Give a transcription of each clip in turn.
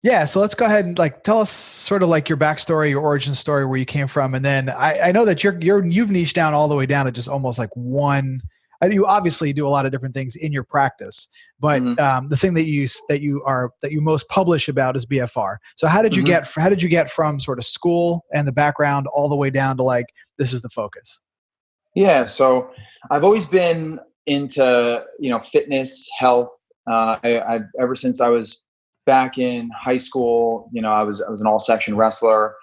Yeah. So let's go ahead and like, tell us sort of like your backstory, your origin story, where you came from. And then I know that you've niched down all the way down to just almost like one. You obviously do a lot of different things in your practice, but Hmm. the thing that you most publish about is BFR. So how did you Hmm. get from sort of school and the background all the way down to like, this is the focus? Yeah. So I've always been into, fitness, health. I've ever since I was back in high school, I was an all section wrestler,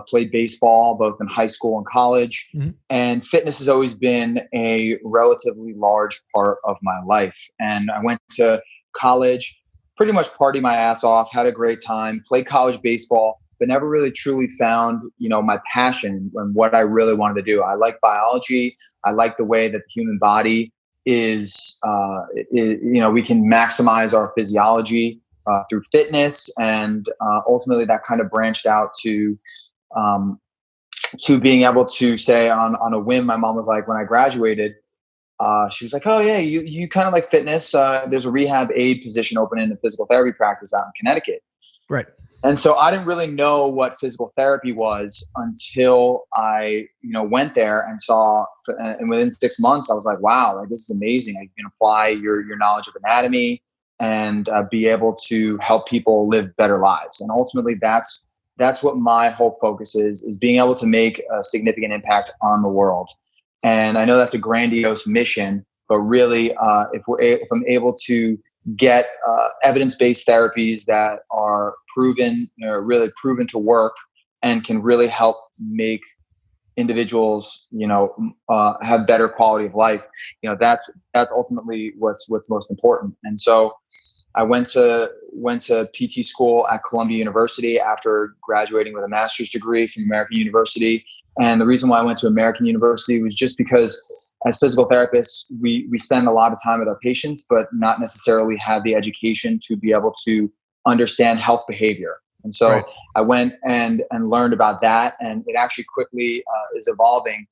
played baseball, both in high school and college. Mhm. And fitness has always been a relatively large part of my life. And I went to college, pretty much party my ass off, had a great time, played college baseball, but never really truly found, my passion and what I really wanted to do. I like biology. I like the way that the human body we can maximize our physiology through fitness, and ultimately that kind of branched out um, to being able to say on a whim. My mom was like, when I graduated, she was like, "Oh yeah, you kind of like fitness. There's a rehab aide position open in the physical therapy practice out in Connecticut." Right. And so I didn't really know what physical therapy was until I, went there and saw, and within 6 months, I was like, wow, like this is amazing. You can apply your knowledge of anatomy and be able to help people live better lives. And ultimately that's what my whole focus is being able to make a significant impact on the world. And I know that's a grandiose mission, but really, if I'm able to get evidence-based therapies that are proven, really proven to work, and can really help make individuals, have better quality of life. That's ultimately what's most important. And so I went to PT school at Columbia University after graduating with a master's degree from American University. And the reason why I went to American University was just because as physical therapists, we spend a lot of time with our patients, but not necessarily have the education to be able to understand health behavior. And so Right. I went and learned about that. And it actually quickly is evolving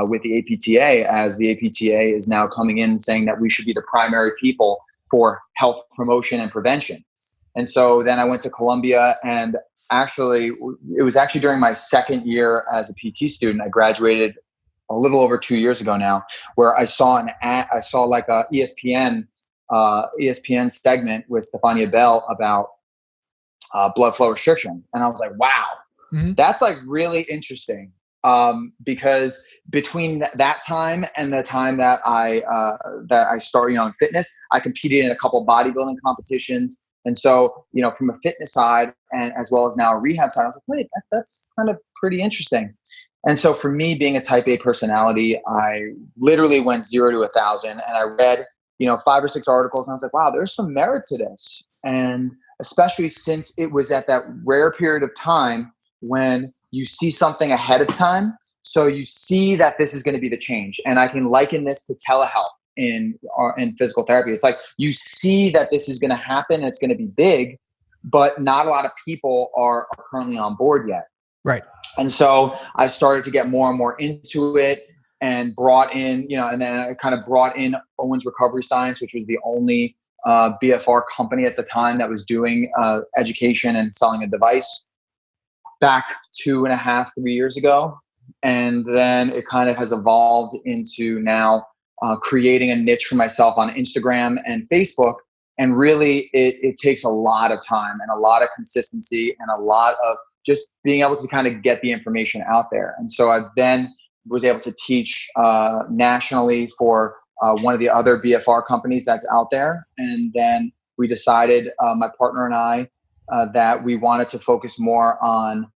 with the APTA, as the APTA is now coming in saying that we should be the primary people for health promotion and prevention. And so then I went to Columbia, and it was actually during my second year as a PT student. I graduated a little over 2 years ago now, where I saw an ad, I saw like a ESPN segment with Stefania Bell about blood flow restriction. And I was like, wow, Mhm. that's like really interesting. Because between that time and the time that I started in fitness, I competed in a couple of bodybuilding competitions. And so, from a fitness side and as well as now a rehab side, I was like, wait, that's kind of pretty interesting. And so for me, being a type A personality, I literally went 0 to 1,000, and I read, 5 or 6 articles, and I was like, wow, there's some merit to this. And especially since it was at that rare period of time when you see something ahead of time. So you see that this is going to be the change. And I can liken this to telehealth in physical therapy. It's like you see that this is going to happen and it's going to be big, but not a lot of people are currently on board yet. Right. And so I started to get more and more into it, and brought in, and then I kind of brought in Owens Recovery Science, which was the only BFR company at the time that was doing education and selling a device, back 2.5, 3 years ago. And then it kind of has evolved into now creating a niche for myself on Instagram and Facebook. And really, it takes a lot of time and a lot of consistency and a lot of just being able to kind of get the information out there. And so I then was able to teach nationally for one of the other BFR companies that's out there. And then we decided, my partner and I, that we wanted to focus more on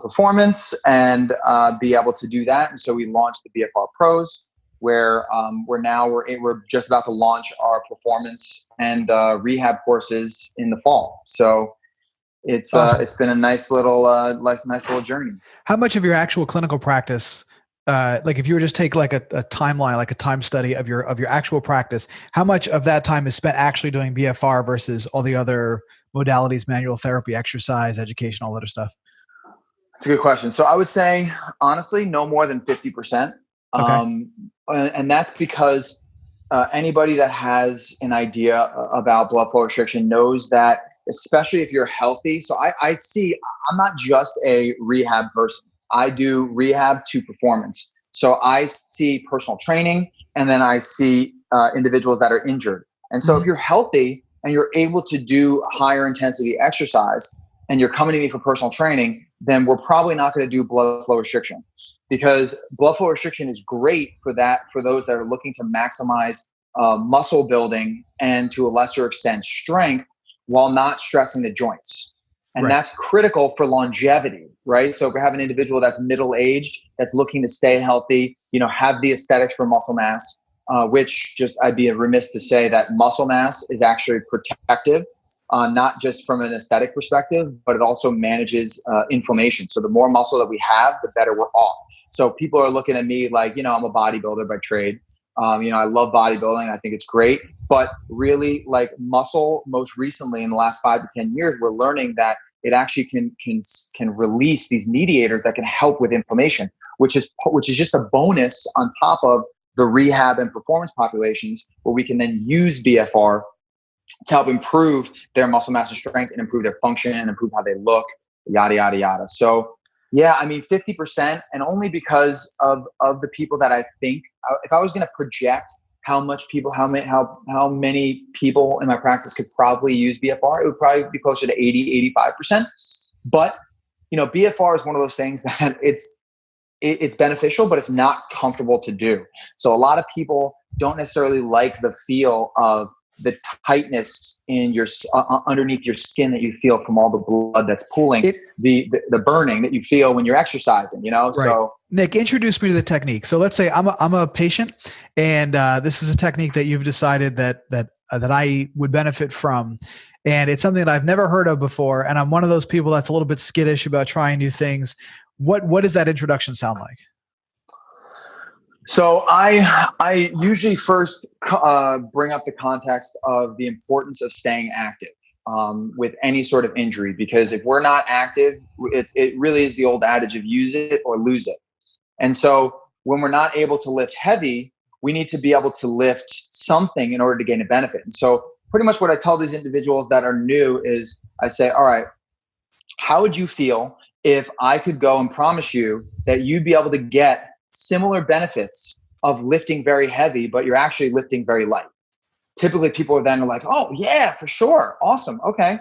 performance and be able to do that. And so we launched the BFR Pros, where we're just about to launch our performance and rehab courses in the fall. So it's Awesome. it's been a nice little journey. How much of your actual clinical practice, like if you were just take like a timeline, like a time study of your actual practice, how much of that time is spent actually doing BFR versus all the other modalities, manual therapy, exercise, education, all that other stuff? That's a good question. So I would say, honestly, no more than 50%. Okay. And that's because anybody that has an idea about blood flow restriction knows that especially if you're healthy. So I see, I'm not just a rehab person. I do rehab to performance. So I see personal training, and then I see individuals that are injured. And so if you're healthy and you're able to do higher intensity exercise and you're coming to me for personal training, then we're probably not going to do blood flow restriction, because blood flow restriction is great for those that are looking to maximize muscle building and to a lesser extent strength while not stressing the joints. And that's critical for longevity, right? So if we have an individual that's middle-aged, that's looking to stay healthy, have the aesthetics for muscle mass, which I'd be remiss to say that muscle mass is actually protective, not just from an aesthetic perspective, but it also manages inflammation. So the more muscle that we have, the better we're off. So people are looking at me like, I'm a bodybuilder by trade. I love bodybuilding. I think it's great, but really like muscle, most recently in the last 5 to 10 years, we're learning that it actually can release these mediators that can help with inflammation, which is just a bonus on top of the rehab and performance populations, where we can then use BFR to help improve their muscle mass and strength and improve their function and improve how they look, yada, yada, yada. So yeah, 50%, and only because of the people that I think, if I was going to project how many people in my practice could probably use BFR, it would probably be closer to 80, 85%. But, BFR is one of those things that it's beneficial, but it's not comfortable to do. So a lot of people don't necessarily like the feel of the tightness in your underneath your skin that you feel from all the blood that's pooling, the burning that you feel when you're exercising, Right. So Nick, introduce me to the technique. So let's say I'm a patient, and this is a technique that you've decided that I would benefit from, and it's something that I've never heard of before, and I'm one of those people that's a little bit skittish about trying new things. What does that introduction sound like? So I usually first bring up the context of the importance of staying active with any sort of injury, because if we're not active, it really is the old adage of use it or lose it. And so when we're not able to lift heavy, we need to be able to lift something in order to gain a benefit. And so pretty much what I tell these individuals that are new is I say, all right, how would you feel if I could go and promise you that you'd be able to get similar benefits of lifting very heavy, but you're actually lifting very light? Typically people are then like, oh yeah, for sure. Awesome. Okay.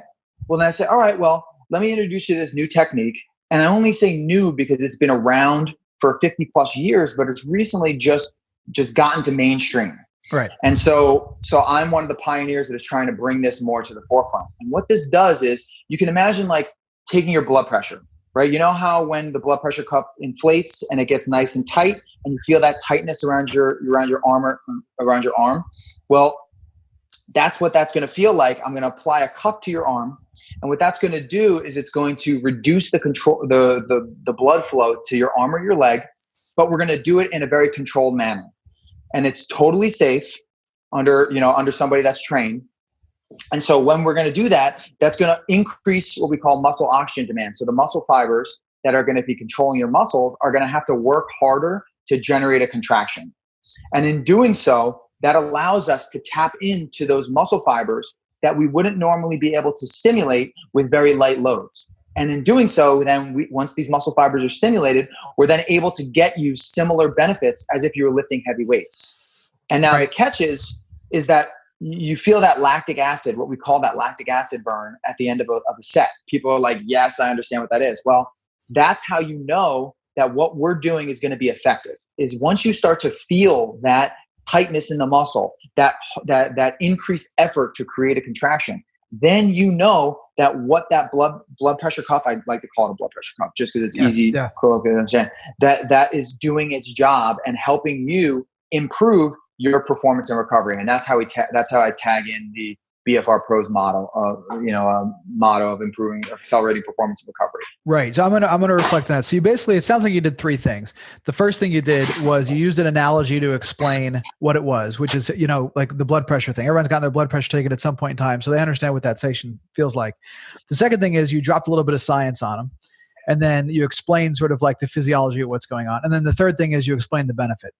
Well, then I say, all right, well, let me introduce you to this new technique. And I only say new because it's been around for 50 plus years, but it's recently just gotten to mainstream. Right. And so I'm one of the pioneers that is trying to bring this more to the forefront. And what this does is, you can imagine like taking your blood pressure, right? You know how when the blood pressure cuff inflates and it gets nice and tight, and you feel that tightness around your arm? Well, that's what that's going to feel like. I'm going to apply a cup to your arm, and what that's going to do is it's going to reduce the blood flow to your arm or your leg, but we're going to do it in a very controlled manner, and it's totally safe under somebody that's trained. And so when we're going to do that, that's going to increase what we call muscle oxygen demand. So the muscle fibers that are going to be controlling your muscles are going to have to work harder to generate a contraction. And in doing so, that allows us to tap into those muscle fibers that we wouldn't normally be able to stimulate with very light loads. And in doing so, then once these muscle fibers are stimulated, we're then able to get you similar benefits as if you were lifting heavy weights. And now the catch is that you feel that lactic acid, what we call that lactic acid burn at the end of a set. People are like, yes, I understand what that is. Well, that's how you know that what we're doing is going to be effective, is once you start to feel that tightness in the muscle, that increased effort to create a contraction, then you know that what that blood pressure cuff, I like to call it a blood pressure cuff just because it's easy to understand, that is doing its job and helping you improve your performance and recovery. And that's how I tag in the BFR Pros motto of improving, accelerating performance and recovery. Right. So I'm gonna reflect on that. So you basically, it sounds like you did three things. The first thing you did was you used an analogy to explain what it was, which is, like the blood pressure thing. Everyone's gotten their blood pressure taken at some point in time, so they understand what that sensation feels like. The second thing is you dropped a little bit of science on them, and then you explained sort of like the physiology of what's going on. And then the third thing is you explained the benefit.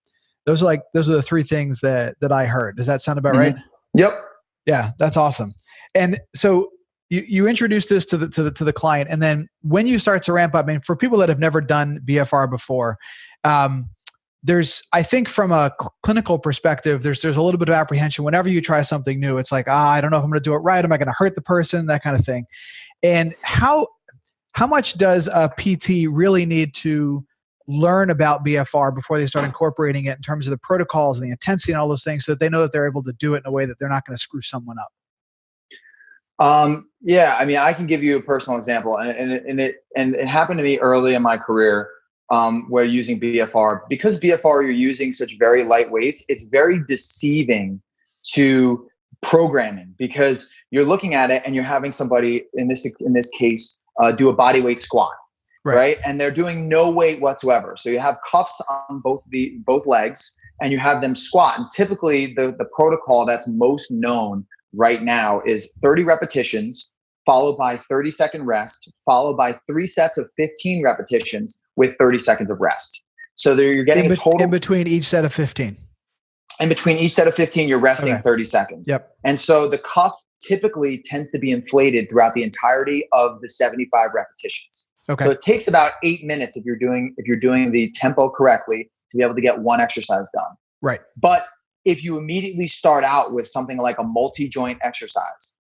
Those are the three things that I heard. Does that sound about right? Yep. Yeah, that's awesome. And so you introduce this to the client, and then when you start to ramp up, I mean, for people that have never done BFR before, I think from a clinical perspective, there's a little bit of apprehension whenever you try something new. It's like, I don't know if I'm going to do it right. Am I going to hurt the person? That kind of thing. And how much does a PT really need to learn about BFR before they start incorporating it in terms of the protocols and the intensity and all those things, so that they know that they're able to do it in a way that they're not going to screw someone up? Yeah, I mean, I can give you a personal example, and it happened to me early in my career, where using BFR, because BFR, you're using such very light weights, it's very deceiving to programming, because you're looking at it and you're having somebody in this case do a body weight squat, right? And they're doing no weight whatsoever. So you have cuffs on both legs, and you have them squat. And typically the protocol that's most known right now is 30 repetitions, followed by 30-second rest, followed by 3 sets of 15 repetitions with 30 seconds of rest. So there you're getting a total in between each set of 15. In between each set of 15, you're resting 30 seconds. Yep. And so the cuff typically tends to be inflated throughout the entirety of the 75 repetitions. Okay. So it takes about 8 minutes if you're doing the tempo correctly to be able to get one exercise done. Right. But if you immediately start out with something like a multi-joint exercise,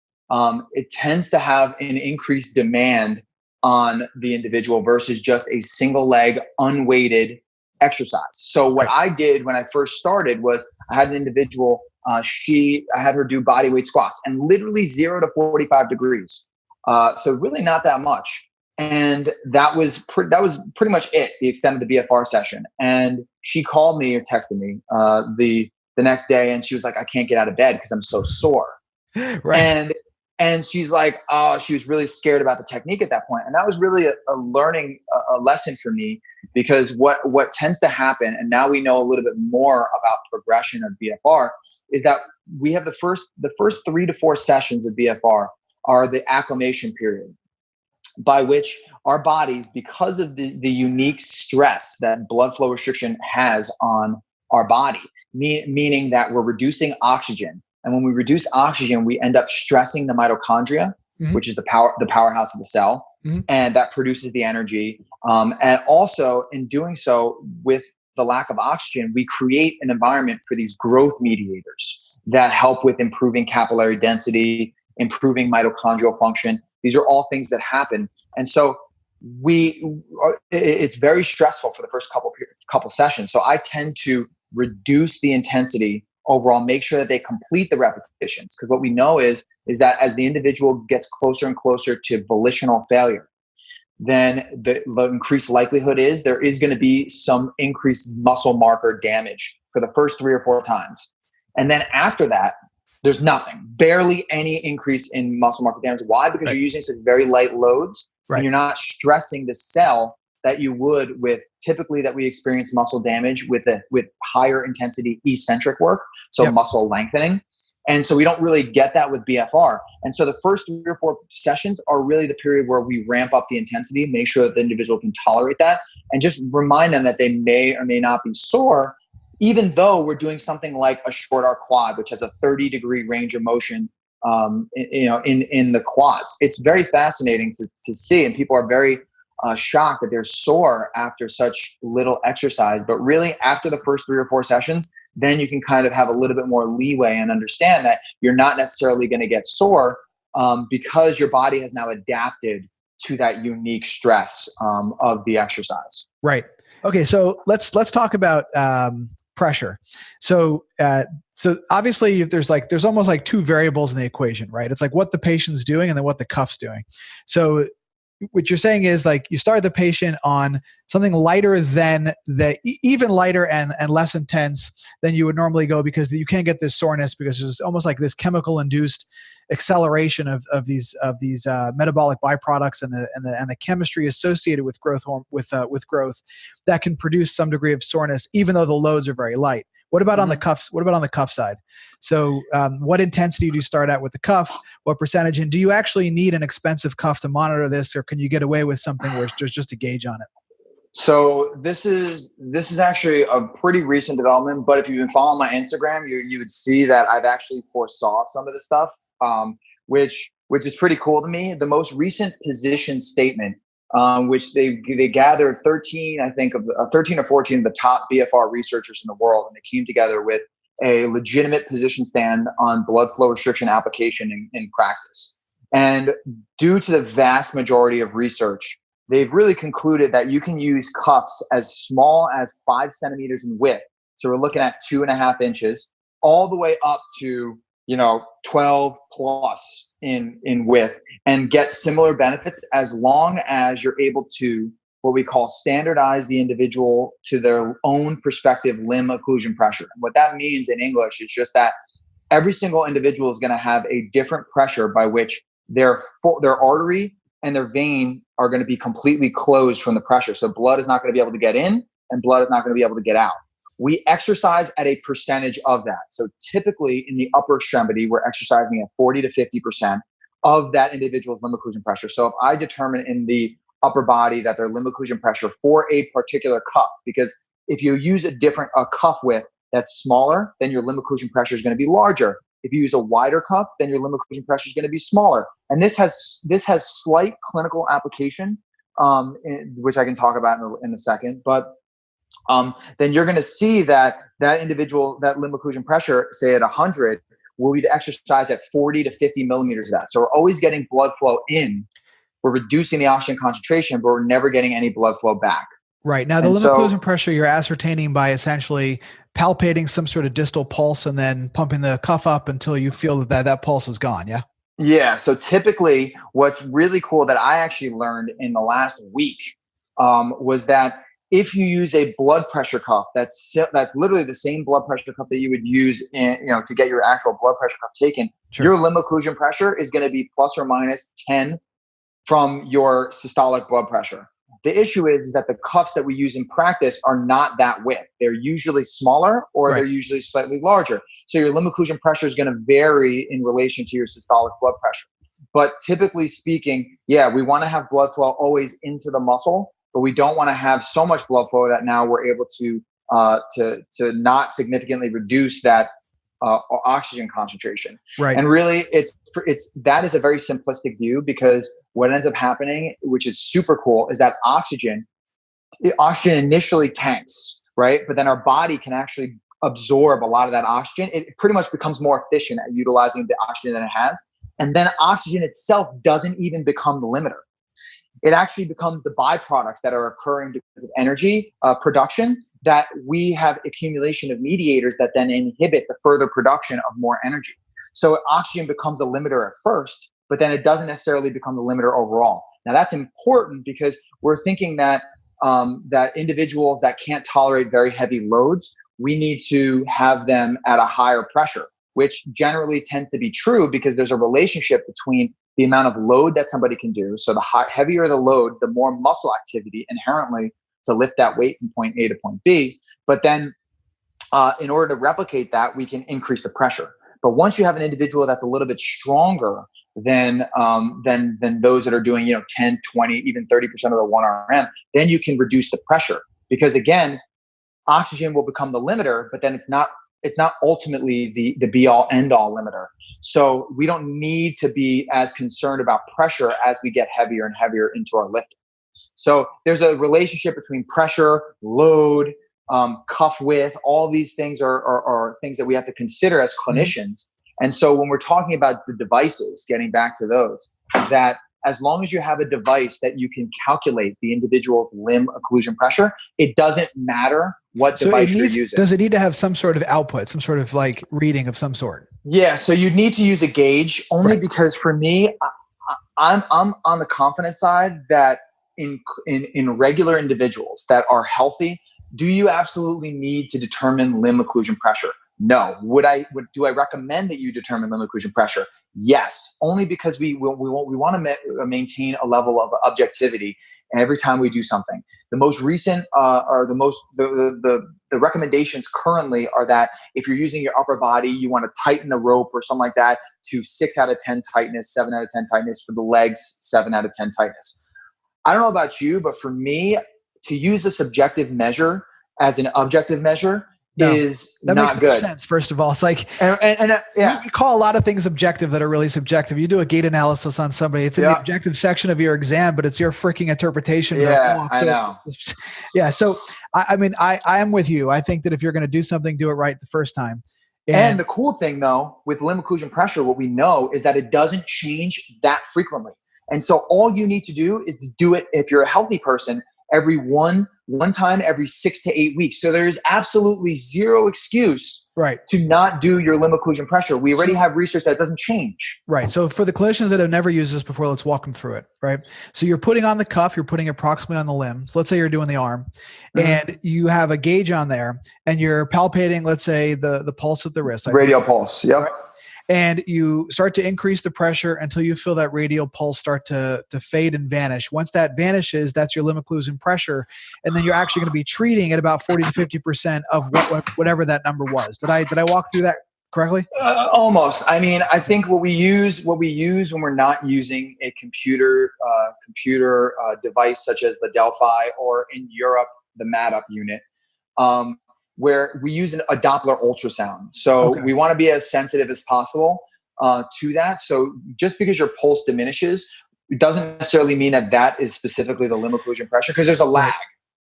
it tends to have an increased demand on the individual versus just a single leg unweighted exercise. So what I did when I first started was I had an individual, I had her do body weight squats, and literally 0 to 45 degrees. So really not that much. And that was pretty much it, the extent of the BFR session. And she called me or texted me the next day, and she was like, I can't get out of bed because I'm so sore. Right. And she's like, she was really scared about the technique at that point. And that was really a learning lesson for me, because what tends to happen, and now we know a little bit more about progression of BFR, is that we have the first 3 to 4 sessions of BFR are the acclimation period, by which our bodies, because of the unique stress that blood flow restriction has on our body, meaning that we're reducing oxygen. And when we reduce oxygen, we end up stressing the mitochondria, which is the powerhouse of the cell, and that produces the energy. And also, in doing so, with the lack of oxygen, we create an environment for these growth mediators that help with improving capillary density, improving mitochondrial function. These are all things that happen. And so it's very stressful for the first couple sessions. So I tend to reduce the intensity overall, make sure that they complete the repetitions. Because what we know is that as the individual gets closer and closer to volitional failure, then the increased likelihood is there is going to be some increased muscle marker damage for the first 3 or 4 times. And then after that, there's nothing, barely any increase in muscle marker damage. Why? Because you're using such very light loads, and you're not stressing the cell that you would with typically that we experience muscle damage with higher intensity eccentric work. So muscle lengthening. And so we don't really get that with BFR. And so the first 3 or 4 sessions are really the period where we ramp up the intensity, make sure that the individual can tolerate that, and just remind them that they may or may not be sore, even though we're doing something like a short arc quad, which has a 30-degree range of motion in the quads. It's very fascinating to see, and people are very shocked that they're sore after such little exercise. But really, after the first 3 or 4 sessions, then you can kind of have a little bit more leeway and understand that you're not necessarily going to get sore because your body has now adapted to that unique stress of the exercise. Right. Okay. So let's talk about pressure. So obviously there's almost like 2 variables in the equation, right? It's like what the patient's doing and then what the cuff's doing. So what you're saying is like you start the patient on something lighter than even lighter and less intense than you would normally go, because you can't get this soreness, because there's almost like this chemical induced acceleration of these metabolic byproducts and the chemistry associated with growth that can produce some degree of soreness, even though the loads are very light. What about on the cuffs? What about on the cuff side? So what intensity do you start at with the cuff? What percentage? And do you actually need an expensive cuff to monitor this, or can you get away with something where there's just a gauge on it? So this is actually a pretty recent development, but if you've been following my Instagram, you would see that I've actually foresaw some of this stuff, which which is pretty cool to me. The most recent position statement, which they gathered 13 or 14 of the top BFR researchers in the world, and they came together with a legitimate position stand on blood flow restriction application in practice. And due to the vast majority of research, they've really concluded that you can use cuffs as small as 5 centimeters in width. So we're looking at 2.5 inches, all the way up to 12 plus in width, and get similar benefits as long as you're able to what we call standardize the individual to their own prospective limb occlusion pressure. And what that means in English is just that every single individual is going to have a different pressure by which their artery and their vein are going to be completely closed from the pressure. So blood is not going to be able to get in and blood is not going to be able to get out. We exercise at a percentage of that. So typically in the upper extremity, we're exercising at 40 to 50% of that individual's limb occlusion pressure. So if I determine in the upper body that their limb occlusion pressure for a particular cuff, because if you use a cuff width that's smaller, then your limb occlusion pressure is going to be larger. If you use a wider cuff, then your limb occlusion pressure is going to be smaller. And this has slight clinical application, which I can talk about in a second. But then you're going to see that individual, that limb occlusion pressure, say at 100, will be to exercise at 40 to 50 millimeters of that. So we're always getting blood flow in. We're reducing the oxygen concentration, but we're never getting any blood flow back. Right. Now, the limb occlusion pressure you're ascertaining by essentially palpating some sort of distal pulse and then pumping the cuff up until you feel that pulse is gone. Yeah. Yeah. So typically what's really cool that I actually learned in the last week was that if you use a blood pressure cuff, that's literally the same blood pressure cuff that you would use to get your actual blood pressure cuff taken, sure, your limb occlusion pressure is going to be plus or minus 10 from your systolic blood pressure. The issue is that the cuffs that we use in practice are not that width. They're usually smaller or they're usually slightly larger. So your limb occlusion pressure is going to vary in relation to your systolic blood pressure. But typically speaking, we want to have blood flow always into the muscle, but we don't want to have so much blood flow that now we're able to not significantly reduce that oxygen concentration. Right. And really that is a very simplistic view, because what ends up happening, which is super cool, is that oxygen initially tanks, right? But then our body can actually absorb a lot of that oxygen. It pretty much becomes more efficient at utilizing the oxygen that it has. And then oxygen itself doesn't even become the limiter. It actually becomes the byproducts that are occurring because of energy production, that we have accumulation of mediators that then inhibit the further production of more energy. So oxygen becomes a limiter at first, but then it doesn't necessarily become the limiter overall. Now that's important because we're thinking that that individuals that can't tolerate very heavy loads, we need to have them at a higher pressure, which generally tends to be true because there's a relationship between the amount of load that somebody can do. So the heavier the load, the more muscle activity inherently to lift that weight from point A to point B. But then in order to replicate that, we can increase the pressure. But once you have an individual that's a little bit stronger than those that are doing 10, 20, even 30% of the 1 RM, then you can reduce the pressure. Because again, oxygen will become the limiter, but then it's not ultimately the be all end all limiter. So we don't need to be as concerned about pressure as we get heavier and heavier into our lifting. So there's a relationship between pressure, load, cuff width. All these things are things that we have to consider as clinicians. And so when we're talking about the devices, getting back to those, that as long as you have a device that you can calculate the individual's limb occlusion pressure, it doesn't matter what device you're using. Does it need to have some sort of output, some sort of like reading of some sort? Yeah, so you need to use a gauge only because for me, I'm on the confidence side that in regular individuals that are healthy, do you absolutely need to determine limb occlusion pressure? No. Do I recommend that you determine limb occlusion pressure? Yes, only because we want to maintain a level of objectivity every time we do something. The most recent the recommendations currently are that if you're using your upper body, you want to tighten a rope or something like that to 6 out of 10 tightness, 7 out of 10 tightness. For the legs, 7 out of 10 tightness. I don't know about you, but for me, to use a subjective measure as an objective measure No, is that makes not no good. sense. First of all, it's like, Yeah. we call a lot of things objective that are really subjective. You do a gait analysis on somebody, it's in the objective section of your exam, but it's your freaking interpretation of their walk. I So know. yeah. So I mean, I am with you. I think that if you're going to do something, do it right the first time. And the cool thing though, with limb occlusion pressure, what we know is that it doesn't change that frequently. And so all you need to do is do it, if you're a healthy person, every one time every 6 to 8 weeks. So there's absolutely zero excuse to not do your limb occlusion pressure. We already have research that doesn't change. Right. So for the clinicians that have never used this before, let's walk them through it. Right. So you're putting on the cuff, you're putting approximately on the limb. So let's say you're doing the arm and you have a gauge on there and you're palpating, let's say the pulse at the wrist. Radial pulse. Yep. Right? And you start to increase the pressure until you feel that radial pulse start to fade and vanish. Once that vanishes, that's your limb occlusion pressure. And then you're actually going to be treating at about 40 to 50% of whatever that number was. Did I walk through that correctly? Almost. I mean, I think what we use when we're not using a computer device such as the Delphi, or in Europe, the MAD-UP unit, where we use a Doppler ultrasound. So we want to be as sensitive as possible to that. So just because your pulse diminishes, it doesn't necessarily mean that is specifically the limb occlusion pressure, because there's a lag,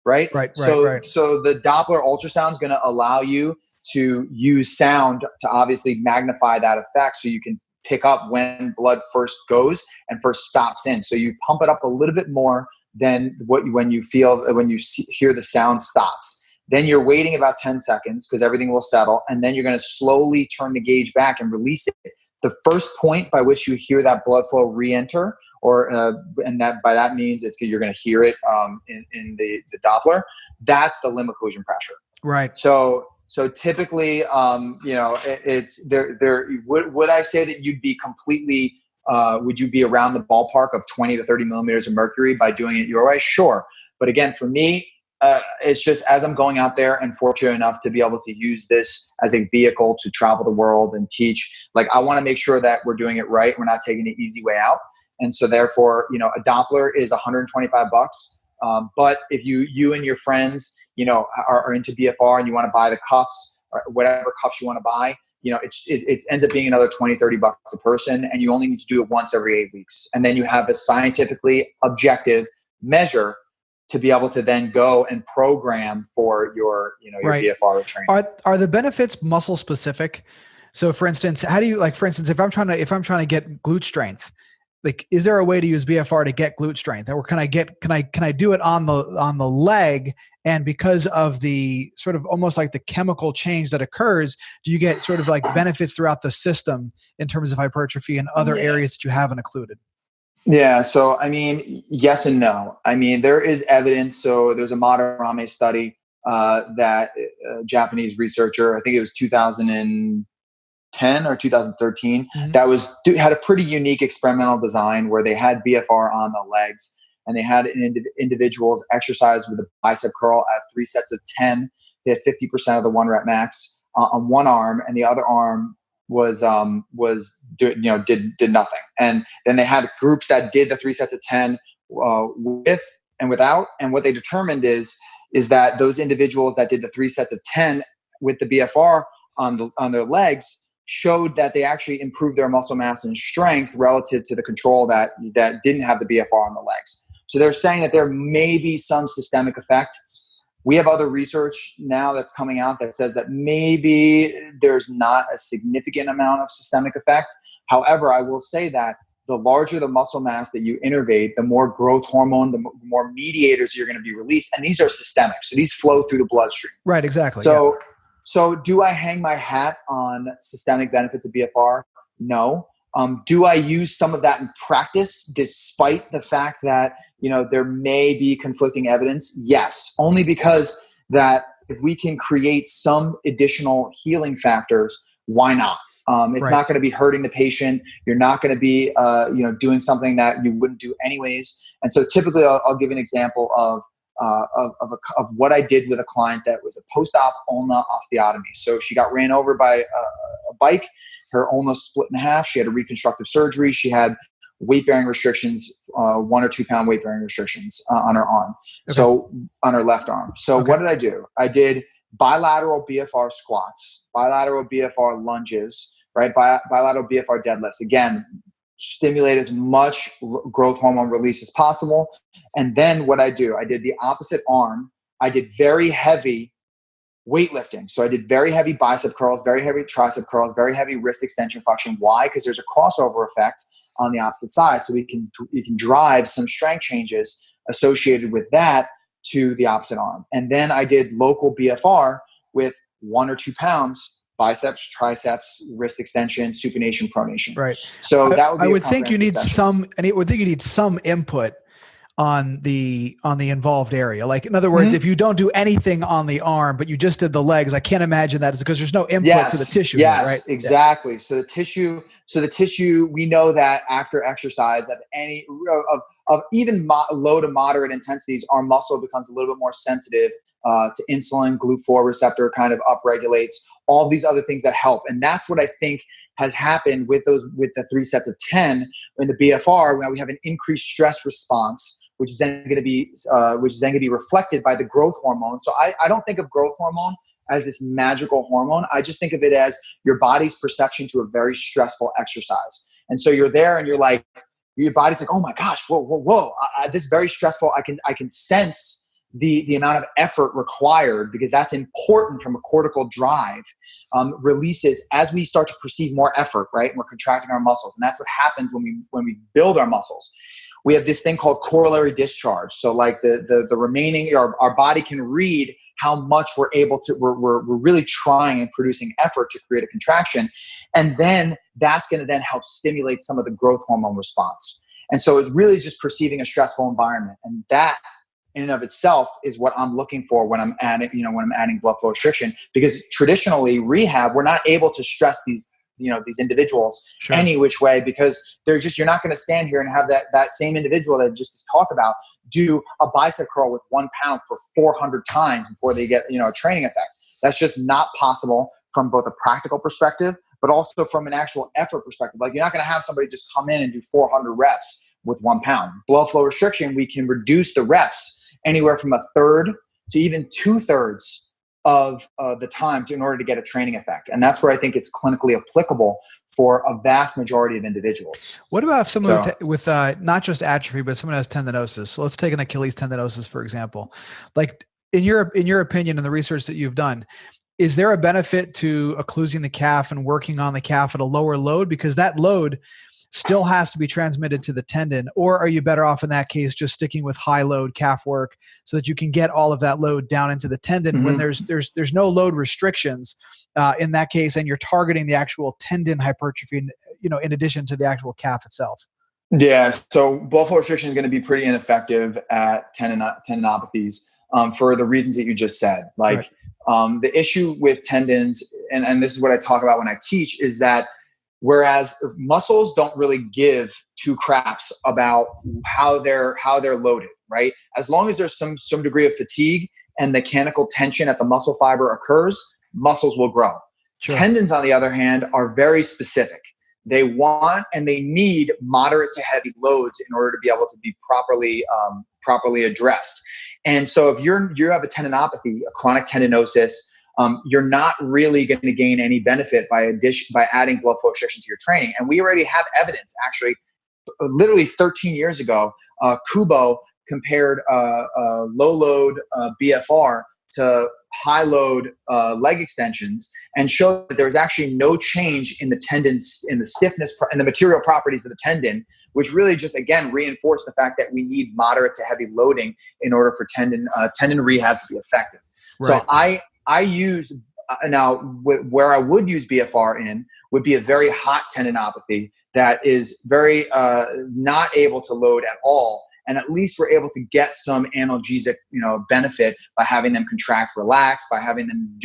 right? So the Doppler ultrasound is going to allow you to use sound to obviously magnify that effect, so you can pick up when blood first goes and first stops in. So you pump it up a little bit more than when you hear the sound stops. Then you're waiting about 10 seconds because everything will settle. And then you're going to slowly turn the gauge back and release it. The first point by which you hear that blood flow re-enter, and that by that means you're going to hear it in the Doppler. That's the limb occlusion pressure. Right. So typically, it's there. Would I say that you'd be completely? Would you be around the ballpark of 20 to 30 millimeters of mercury by doing it your way? Sure. But again, for me, it's just, as I'm going out there and fortunate enough to be able to use this as a vehicle to travel the world and teach, like, I want to make sure that we're doing it right. We're not taking the easy way out. And so therefore, a Doppler is $125. But if you and your friends, are into BFR and you want to buy the cuffs or whatever cuffs you want to buy, it ends up being another $20, $30 a person. And you only need to do it once every 8 weeks. And then you have a scientifically objective measure to be able to then go and program for your BFR training. Are the benefits muscle specific? So for instance, how do you, like, for instance, if I'm trying to get glute strength, like, is there a way to use BFR to get glute strength? Or can I do it on the leg? And because of the sort of almost like the chemical change that occurs, do you get sort of like benefits throughout the system in terms of hypertrophy and other areas that you haven't occluded? Yeah. So, I mean, yes and no. I mean, there is evidence. So there's a Madarame study that a Japanese researcher, I think it was 2010 or 2013, that had a pretty unique experimental design where they had BFR on the legs, and they had individuals exercise with a bicep curl at 3 sets of 10. They had 50% of the 1 rep max on one arm, and the other arm did nothing. And then they had groups that did the 3 sets of 10 with and without. And what they determined is that those individuals that did the 3 sets of 10 with the BFR on their legs showed that they actually improved their muscle mass and strength relative to the control that didn't have the BFR on the legs. So they're saying that there may be some systemic effect. We have other research now that's coming out that says that maybe there's not a significant amount of systemic effect. However, I will say that the larger the muscle mass that you innervate, the more growth hormone, the more mediators you're going to be released. And these are systemic. So these flow through the bloodstream. Right, exactly. So do I hang my hat on systemic benefits of BFR? No. Do I use some of that in practice despite the fact that, there may be conflicting evidence? Yes, only because that if we can create some additional healing factors, why not? It's not going to be hurting the patient. You're not going to be, doing something that you wouldn't do anyways. And so typically I'll give an example of what I did with a client that was a post-op ulna osteotomy. So she got ran over by a bike. Her ulna split in half. She had a reconstructive surgery. She had weight-bearing restrictions, 1 or 2 pound weight-bearing restrictions on her arm. Okay. So on her left arm. So what did I do? I did bilateral BFR squats, bilateral BFR lunges, right? Bilateral BFR deadlifts. Again, stimulate as much growth hormone release as possible. And then what I did the opposite arm. I did very heavy weightlifting. So I did very heavy bicep curls, very heavy tricep curls, very heavy wrist extension flexion. Why? Because there's a crossover effect on the opposite side. So you can drive some strength changes associated with that to the opposite arm. And then I did local BFR with 1 or 2 pounds, biceps, triceps, wrist extension, supination, pronation. Right. So that would be I would think you need session. some input on the involved area. Like, in other words, if you don't do anything on the arm, but you just did the legs, I can't imagine that is because there's no input to the tissue. Yes, here, right? Exactly. Yeah. So the tissue, we know that after exercise of even low to moderate intensities, our muscle becomes a little bit more sensitive to insulin, GLUT4 receptor kind of upregulates all these other things that help. And that's what I think has happened with the 3 sets of 10 in the BFR. Where we have an increased stress response, which is then going to be reflected by the growth hormone. So I don't think of growth hormone as this magical hormone. I just think of it as your body's perception to a very stressful exercise. And so you're there and you're like, your body's like, oh my gosh, whoa. This is very stressful. I can sense the amount of effort required, because that's important from a cortical drive, releases as we start to perceive more effort, right? And we're contracting our muscles. And that's what happens when we build our muscles. We have this thing called corollary discharge. So like the remaining, our body can read how much we're really trying and producing effort to create a contraction. And then that's going to then help stimulate some of the growth hormone response. And so it's really just perceiving a stressful environment. And that in and of itself is what I'm looking for when I'm adding blood flow restriction, because traditionally rehab, we're not able to stress these individuals any which way, because you're not going to stand here and have that same individual that just talked about do a bicep curl with 1 pound for 400 times before they get, a training effect. That's just not possible from both a practical perspective, but also from an actual effort perspective. Like, you're not going to have somebody just come in and do 400 reps with 1 pound. Blood flow restriction, we can reduce the reps anywhere from 1/3 to even 2/3 of the time in order to get a training effect. And that's where I think it's clinically applicable for a vast majority of individuals. What about if someone with not just atrophy, but someone has tendinosis? So let's take an Achilles tendinosis, for example. Like, in your opinion and the research that you've done, is there a benefit to occlusing the calf and working on the calf at a lower load? Because that load still has to be transmitted to the tendon. Or are you better off in that case just sticking with high load calf work so that you can get all of that load down into the tendon when there's no load restrictions in that case, and you're targeting the actual tendon hypertrophy, in addition to the actual calf itself? Yeah. So blood flow restriction is going to be pretty ineffective at tendinopathies for the reasons that you just said. Like, the issue with tendons, and this is what I talk about when I teach, is that whereas muscles don't really give two craps about how they're loaded, right? As long as there's some degree of fatigue and mechanical tension at the muscle fiber occurs, muscles will grow. Sure. Tendons, on the other hand, are very specific. They want and they need moderate to heavy loads in order to be able to be properly addressed. And so if you have a tendinopathy, a chronic tendinosis, you're not really going to gain any benefit by adding blood flow restriction to your training. And we already have evidence, actually, literally 13 years ago, Kubo compared low load BFR to high load leg extensions and showed that there was actually no change in the tendons, in the stiffness and the material properties of the tendon, which really just, again, reinforced the fact that we need moderate to heavy loading in order for tendon rehab to be effective. Right. So I use now where I would use BFR in would be a very hot tendinopathy that is very not able to load at all. And at least we're able to get some analgesic, benefit by having them contract, relax, by having them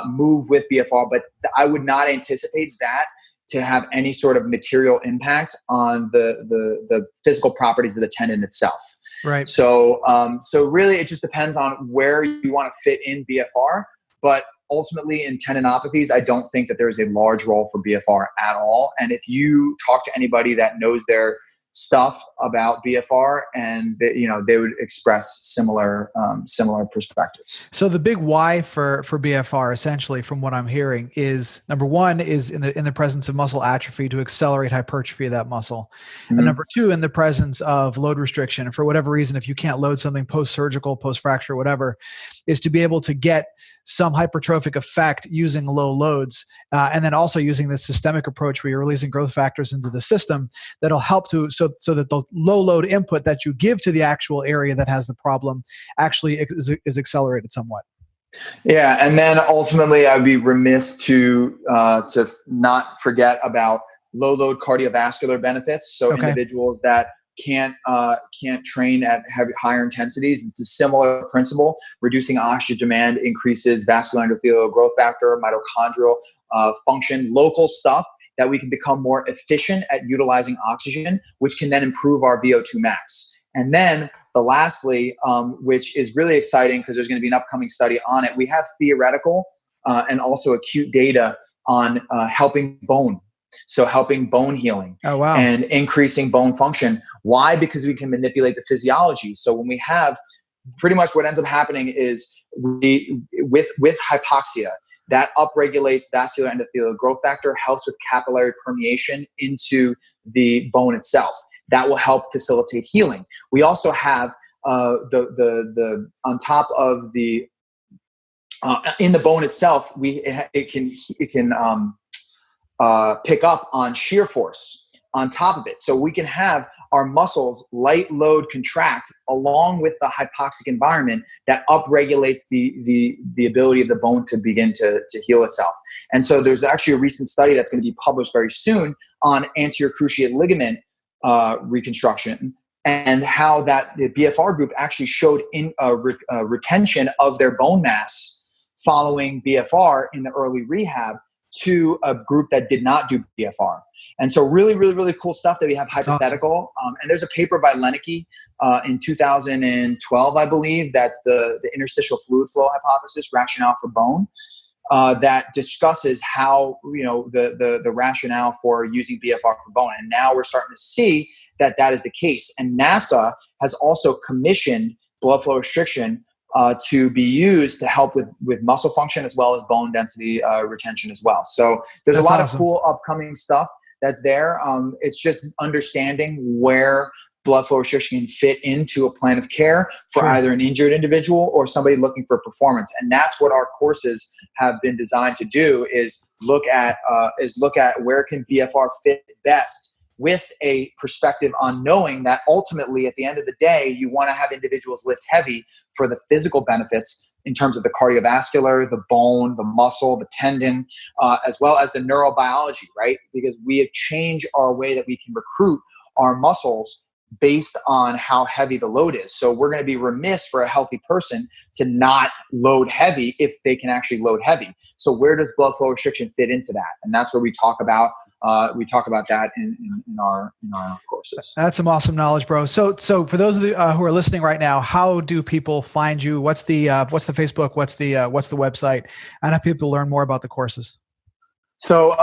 move with BFR. But I would not anticipate that to have any sort of material impact on the physical properties of the tendon itself. Right. So really it just depends on where you want to fit in BFR. But ultimately in tendinopathies, I don't think that there is a large role for BFR at all. And if you talk to anybody that knows their stuff about BFR, and they would express similar perspectives. So the big why for BFR, essentially, from what I'm hearing, is number one is in the presence of muscle atrophy to accelerate hypertrophy of that muscle, Mm-hmm. and number two, in the presence of load restriction. And for whatever reason, if you can't load something post-surgical, post-fracture, whatever, is to be able to get some hypertrophic effect using low loads, and then also using this systemic approach where you're releasing growth factors into the system that'll help to so that the low load input that you give to the actual area that has the problem actually is accelerated somewhat. Yeah, and then ultimately, I'd be remiss to not forget about low load cardiovascular benefits. So individuals that can't train at higher intensities. It's a similar principle. Reducing oxygen demand increases vascular endothelial growth factor, mitochondrial function, local stuff that we can become more efficient at utilizing oxygen, which can then improve our VO2 max. And then lastly, which is really exciting because there's going to be an upcoming study on it. We have theoretical and also acute data on helping bone. So helping bone healing and increasing bone function. Why? Because we can manipulate the physiology. So when we have pretty much what ends up happening is with hypoxia, that upregulates vascular endothelial growth factor, helps with capillary permeation into the bone itself. That will help facilitate healing. We also have the on top of the in the bone itself, it can pick up on shear force on top of it. So we can have our muscles light load contract along with the hypoxic environment that upregulates the ability of the bone to begin to heal itself. And so there's actually a recent study that's going to be published very soon on anterior cruciate ligament reconstruction, and how that the BFR group actually showed retention of their bone mass following BFR in the early rehab to a group that did not do BFR. And so really, really, really cool stuff that we have hypothetical. Awesome. And there's a paper by Lenicky in 2012, I believe, that's the interstitial fluid flow hypothesis, rationale for bone, that discusses how, the rationale for using BFR for bone. And now we're starting to see that is the case. And NASA has also commissioned blood flow restriction to be used to help with muscle function as well as bone density retention as well. So there's a lot of cool upcoming stuff that's there. It's just understanding where blood flow restriction can fit into a plan of care for either an injured individual or somebody looking for performance. And that's what our courses have been designed to do, is look at where can BFR fit best, with a perspective on knowing that ultimately at the end of the day, you want to have individuals lift heavy for the physical benefits in terms of the cardiovascular, the bone, the muscle, the tendon, as well as the neurobiology, right? Because we have changed our way that we can recruit our muscles based on how heavy the load is. So we're going to be remiss for a healthy person to not load heavy if they can actually load heavy. So where does blood flow restriction fit into that? And that's where we talk about that in our courses. That's some awesome knowledge, bro. So for those of you who are listening right now, how do people find you? What's the Facebook? What's the website? And how people learn more about the courses? So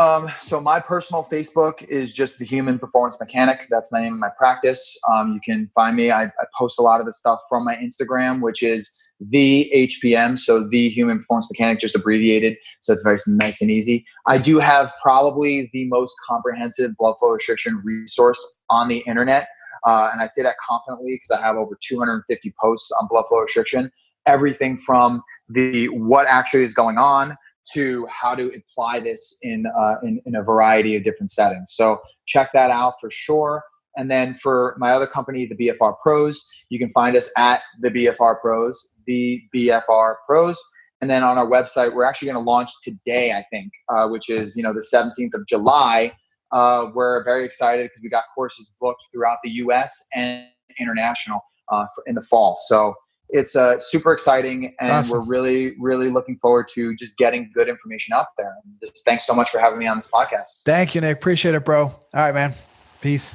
my personal Facebook is just the Human Performance Mechanic. That's my name of my practice. You can find me. I post a lot of the stuff from my Instagram, which is the HPM. So the Human Performance Mechanic, just abbreviated. So it's very nice and easy. I do have probably the most comprehensive blood flow restriction resource on the internet. And I say that confidently because I have over 250 posts on blood flow restriction. Everything from what actually is going on to how to apply this in a variety of different settings. So check that out for sure. And then for my other company, the BFR Pros, you can find us at the BFR Pros, the BFR Pros. And then on our website, we're actually going to launch today, I think, which is, the 17th of July. We're very excited because we got courses booked throughout the US and international in the fall. So it's super exciting, and awesome. We're really, really looking forward to just getting good information out there. And just thanks so much for having me on this podcast. Thank you, Nick. Appreciate it, bro. All right, man. Peace.